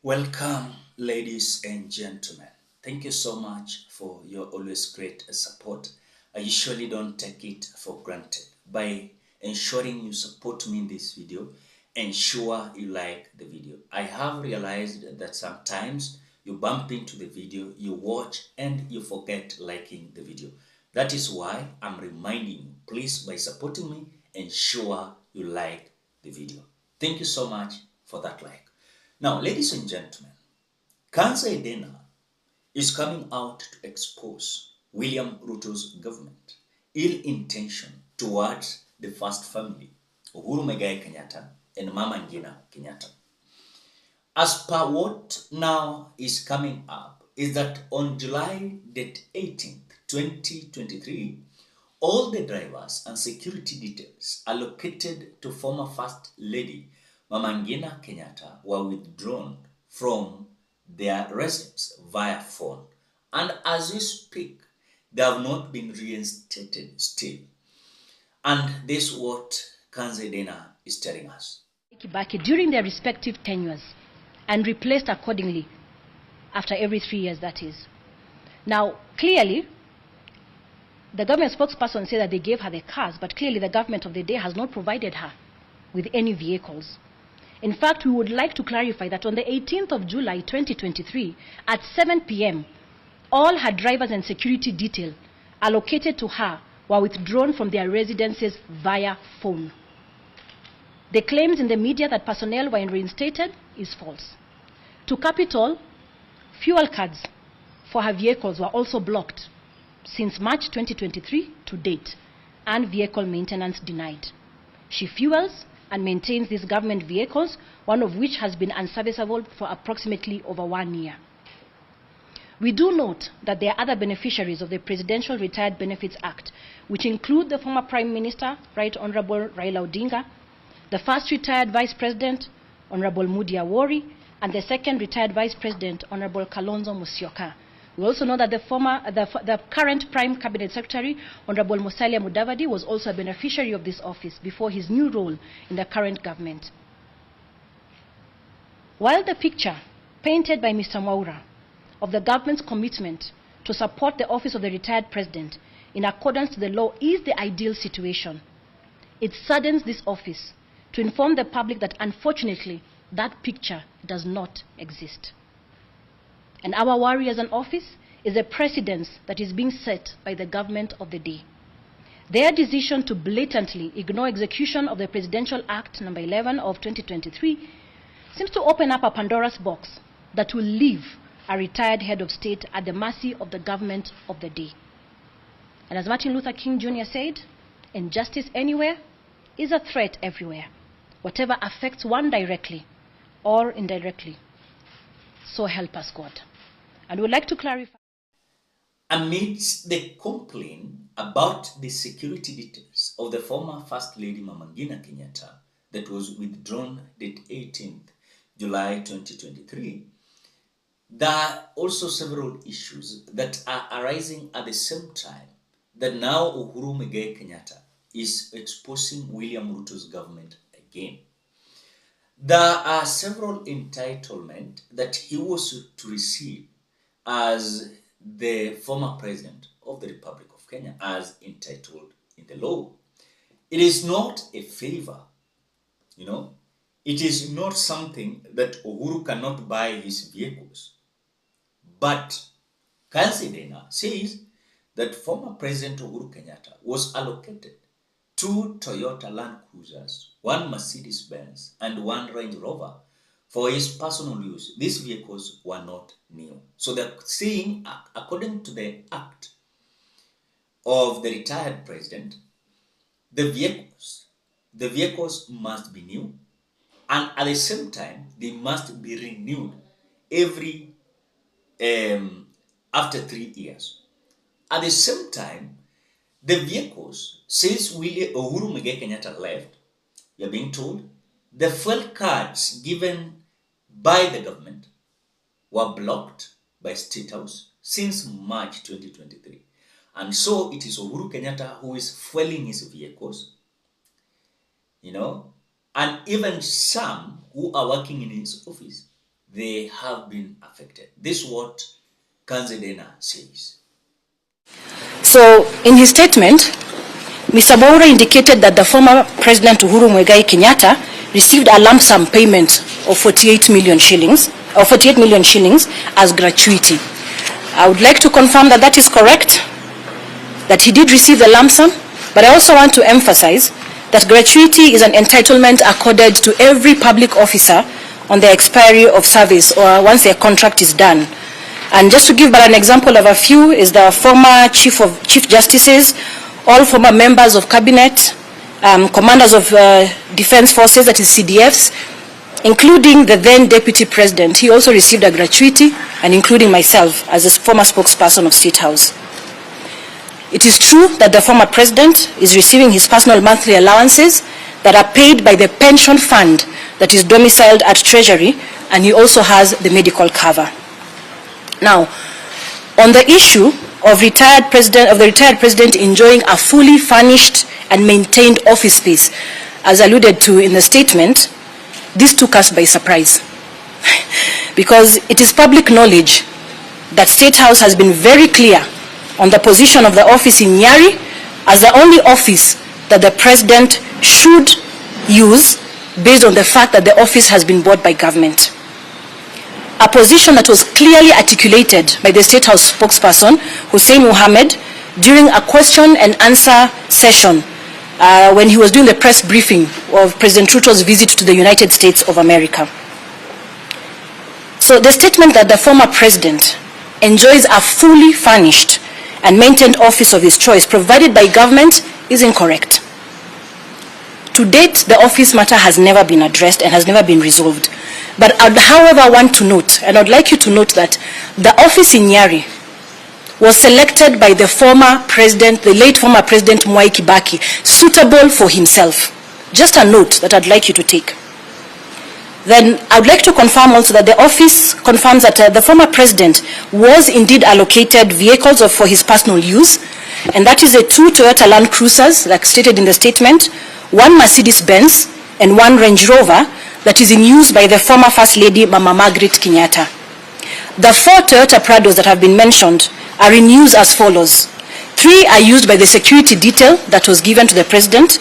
Welcome, ladies and gentlemen. Thank you so much for your always great support. I usually don't take it for granted. By ensuring you support me in this video, ensure you like the video. I have realized that sometimes you bump into the video, you watch, and you forget liking the video. That is why I'm reminding you, please, by supporting me, ensure you like the video. Thank you so much for that like. Now, ladies and gentlemen, Kansa Edena is coming out to expose William Ruto's government ill intention towards the first family, Uhuru Kenyatta and Mama Ngina Kenyatta. As per what now is coming up is that on July 18th, 2023, all the drivers and security details allocated to former First Lady Mama Ngina Kenyatta were withdrawn from their residence via phone. And as we speak, they have not been reinstated still. And this is what Kanzedena is telling us. During their respective tenures and replaced accordingly after every 3 years, that is. Now, clearly, the government spokesperson said that they gave her the cars, but clearly the government of the day has not provided her with any vehicles. In fact, we would like to clarify that on the 18th of July 2023 at 7 p.m., all her drivers and security detail allocated to her were withdrawn from their residences via phone. The claims in the media that personnel were reinstated is false. To Capital, fuel cards for her vehicles were also blocked since March 2023 to date, and vehicle maintenance denied. She fuels and maintains these government vehicles, one of which has been unserviceable for approximately over 1 year. We do note that there are other beneficiaries of the Presidential Retired Benefits Act, which include the former Prime Minister, Right Honorable Raila Odinga, the first retired Vice President, Honorable Mudi Awori, and the second retired Vice President, Honorable Kalonzo Musyoka. We also know that the current Prime Cabinet Secretary, Honorable Musalia Mudavadi, was also a beneficiary of this office before his new role in the current government. While the picture painted by Mr. Mwaura of the government's commitment to support the office of the retired president in accordance to the law is the ideal situation, it saddens this office to inform the public that unfortunately that picture does not exist. And our worry as an office is a precedence that is being set by the government of the day. Their decision to blatantly ignore execution of the Presidential Act No. 11 of 2023 seems to open up a Pandora's box that will leave a retired head of state at the mercy of the government of the day. And as Martin Luther King Jr. said, injustice anywhere is a threat everywhere, whatever affects one directly or indirectly. So help us God. And we'd like to clarify. Amidst the complaint about the security details of the former First Lady Mama Ngina Kenyatta that was withdrawn date 18th July 2023, there are also several issues that are arising at the same time that now Uhuru Kenyatta is exposing William Ruto's government again. There are several entitlements that he was to receive as the former president of the Republic of Kenya, as entitled in the law. It is not a favor, It is not something that Uhuru cannot buy his vehicles. But Kanzedena says that former President Uhuru Kenyatta was allocated 2 Toyota Land Cruisers, 1 Mercedes-Benz, and 1 Range Rover for his personal use. These vehicles were not new. So they're saying, according to the act of the retired president, the vehicles must be new, and at the same time, they must be renewed every after 3 years. At the same time, the vehicles, since Uhuru Kenyatta left, we are being told, the fuel cards given by the government were blocked by State House since March 2023. And so it is Uhuru Kenyatta who is fueling his vehicles, and even some who are working in his office they have been affected. This is what Kanzedena says. So, in his statement, Mr. Boura indicated that the former President Uhuru Kenyatta received a lump sum payment of 48 million shillings as gratuity. I would like to confirm that that is correct, that he did receive the lump sum, but I also want to emphasize that gratuity is an entitlement accorded to every public officer on the expiry of service or once their contract is done. And just to give but an example of a few is the former Chief Justices, all former members of cabinet, commanders of defense forces, that is CDFs, including the then Deputy President. He also received a gratuity, and including myself as a former spokesperson of State House. It is true that the former President is receiving his personal monthly allowances that are paid by the pension fund that is domiciled at Treasury, and he also has the medical cover. Now, on the issue of the retired president enjoying a fully furnished and maintained office space, as alluded to in the statement, this took us by surprise. Because it is public knowledge that State House has been very clear on the position of the office in Nyari as the only office that the president should use based on the fact that the office has been bought by government. A position that was clearly articulated by the State House spokesperson, Hussein Mohammed, during a question and answer session when he was doing the press briefing of President Ruto's visit to the United States of America. So the statement that the former president enjoys a fully furnished and maintained office of his choice provided by government is incorrect. To date, the office matter has never been addressed and has never been resolved. But I'd, however, want to note, and I'd like you to note that the office in Nyari was selected by the former president, the late former president Mwai Kibaki, suitable for himself. Just a note that I'd like you to take. Then I'd like to confirm also that the office confirms that the former president was indeed allocated vehicles for his personal use, and that is the 2 Toyota Land Cruisers, like stated in the statement, 1 Mercedes-Benz, and 1 Range Rover that is in use by the former First Lady, Mama Margaret Kenyatta. The 4 Toyota Prados that have been mentioned are in use as follows. 3 are used by the security detail that was given to the president,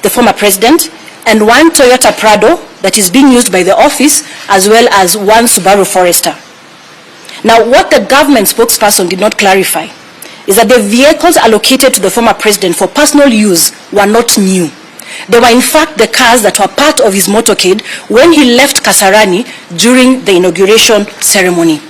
the former president, and 1 Toyota Prado that is being used by the office, as well as 1 Subaru Forester. Now, what the government spokesperson did not clarify is that the vehicles allocated to the former president for personal use were not new. They were in fact the cars that were part of his motorcade when he left Kasarani during the inauguration ceremony.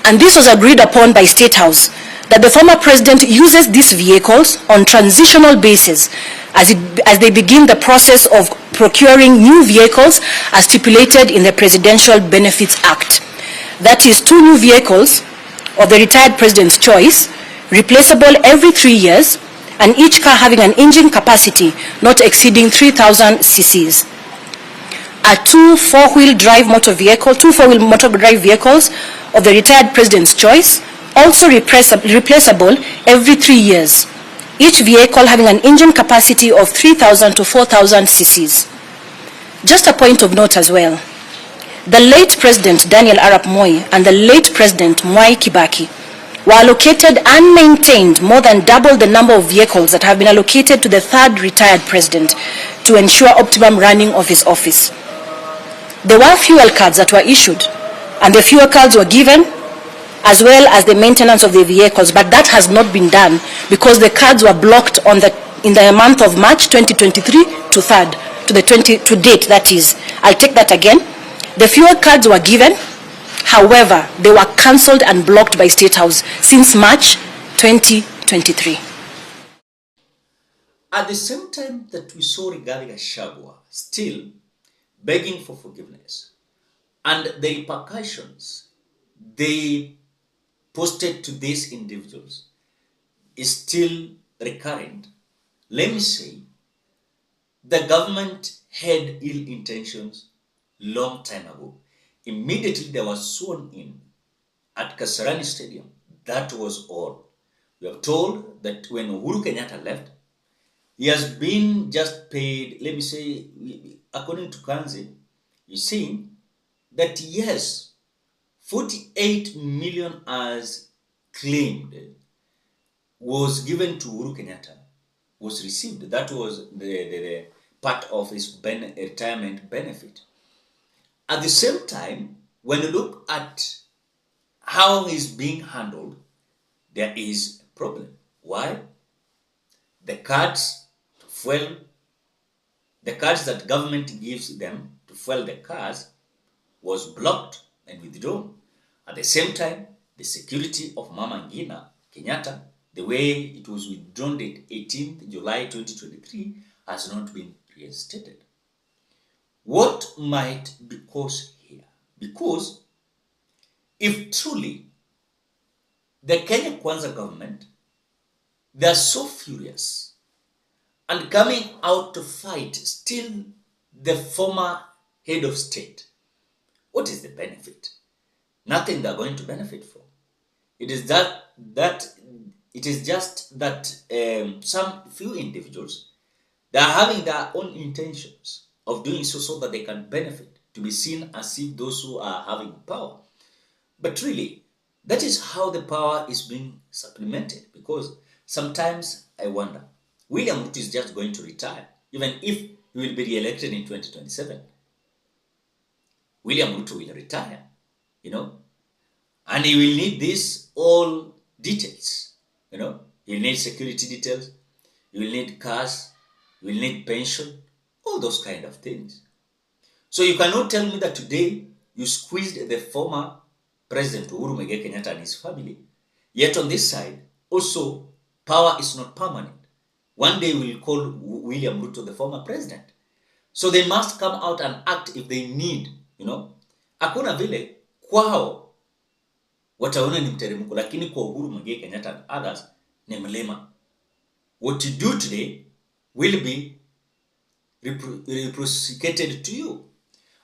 And this was agreed upon by State House, that the former president uses these vehicles on transitional basis as they begin the process of procuring new vehicles as stipulated in the Presidential Benefits Act. That is 2 new vehicles of the retired president's choice, replaceable every 3 years, and each car having an engine capacity not exceeding 3,000 cc's. A 2 four-wheel motor drive vehicles of the retired president's choice, also replaceable every 3 years, each vehicle having an engine capacity of 3,000 to 4,000 cc's. Just a point of note as well, the late President Daniel Arap Moi and the late President Mwai Kibaki were allocated and maintained more than double the number of vehicles that have been allocated to the 3rd retired president to ensure optimum running of his office. There were fuel cards that were issued, and the fuel cards were given, as well as the maintenance of the vehicles, but that has not been done because the cards were blocked in the month of March 2023 to date, that is. I'll take that again. The fuel cards were given, however, they were cancelled and blocked by State House since March 2023. At the same time that we saw Rigathi Gachagua still begging for forgiveness, and the repercussions they posted to these individuals is still recurrent, let me say, the government had ill intentions long time ago. Immediately they were sworn in at Kasarani Stadium. That was all. We are told that when Uhuru Kenyatta left, he has been just paid, let me say, according to Kanzi, you see, that yes, 48 million as claimed was given to Uhuru Kenyatta, was received. That was the part of his retirement benefit. At the same time, when you look at how he's being handled, there is a problem. Why? The cards to fuel, the cards that government gives them to fuel the cars was blocked and withdrawn. At the same time, the security of Mama Ngina, Kenyatta, the way it was withdrawn date 18th July 2023, has not been reinstated. What might be cause here? Because if truly the Kenya Kwanza government, they are so furious and coming out to fight still the former head of state, what is the benefit? Nothing they're going to benefit from. It is just that some few individuals, they are having their own intentions of doing so that they can benefit, to be seen as if those who are having power. But really, that is how the power is being supplemented, because sometimes I wonder, William Ruto is just going to retire, even if he will be re-elected in 2027. William Ruto will retire, and he will need these all details, He'll need security details, he will need cars, he will need pension, all those kind of things. So you cannot tell me that today you squeezed the former President Uhuru Kenyatta and his family. Yet on this side, also, power is not permanent. One day we'll call William Ruto the former president. So they must come out and act if they need, Hakuna vile kwao wataona ni mteremko, lakini kwa Uhuru Muigai Kenyatta and others ni mlima. What you do today will be reciprocated to you.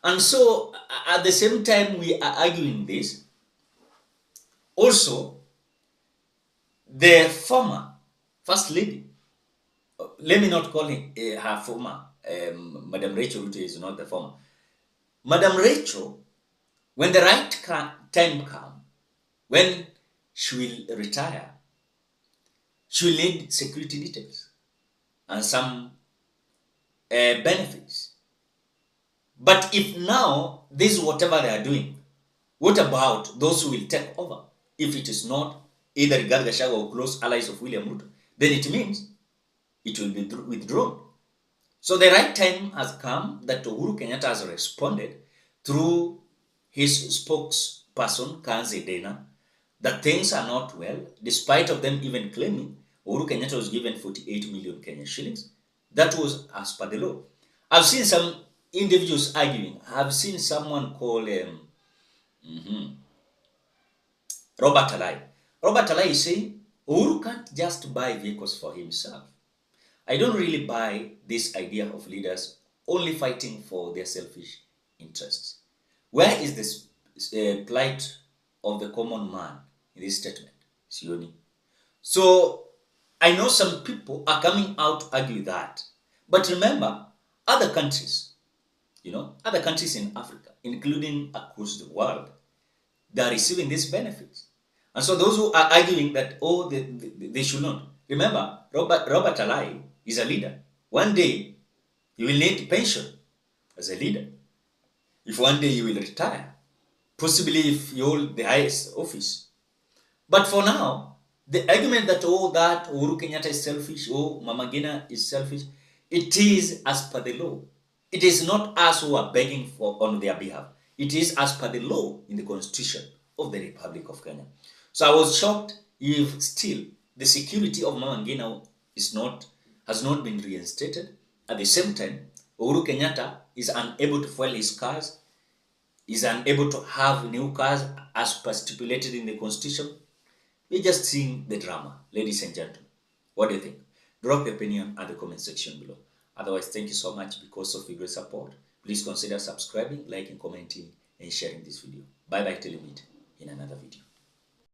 And so at the same time we are arguing this, also the former First Lady, let me not call her former, Madam Rachel Ruto is not the former. Madam Rachel, when the right time comes, when she will retire, she will need security details and some benefits. But if now this is whatever they are doing, what about those who will take over? If it is not either Rigathi Gachagua or close allies of William Ruto, then it means it will be withdrawn. So the right time has come that Uhuru Kenyatta has responded through his spokesperson, Kanzi Dena, that things are not well, despite of them even claiming Uhuru Kenyatta was given 48 million Kenyan shillings. That was as per the law. I've seen some individuals arguing. I've seen someone call Robert Alai. Robert Alai is saying, Uhuru can't just buy vehicles for himself. I don't really buy this idea of leaders only fighting for their selfish interests. Where is this plight of the common man in this statement, Sioni? So I know some people are coming out to argue that. But remember, other countries, other countries in Africa, including across the world, they are receiving these benefits. And so those who are arguing that, they should not. Remember, Robert Alai is a leader. One day, you will need pension as a leader. If one day you will retire, possibly if you hold the highest office. But for now, the argument that, that Uhuru Kenyatta is selfish, Mama Ngina is selfish, it is as per the law. It is not us who are begging on their behalf. It is as per the law in the Constitution of the Republic of Kenya. So I was shocked if still the security of Mama Ngina has not been reinstated. At the same time, Uhuru Kenyatta is unable to fuel his cars, is unable to have new cars as per stipulated in the Constitution. We're just seeing the drama, ladies and gentlemen. What do you think? Drop your opinion at the comment section below. Otherwise, thank you so much because of your great support. Please consider subscribing, liking, commenting, and sharing this video. Bye-bye till we meet in another video.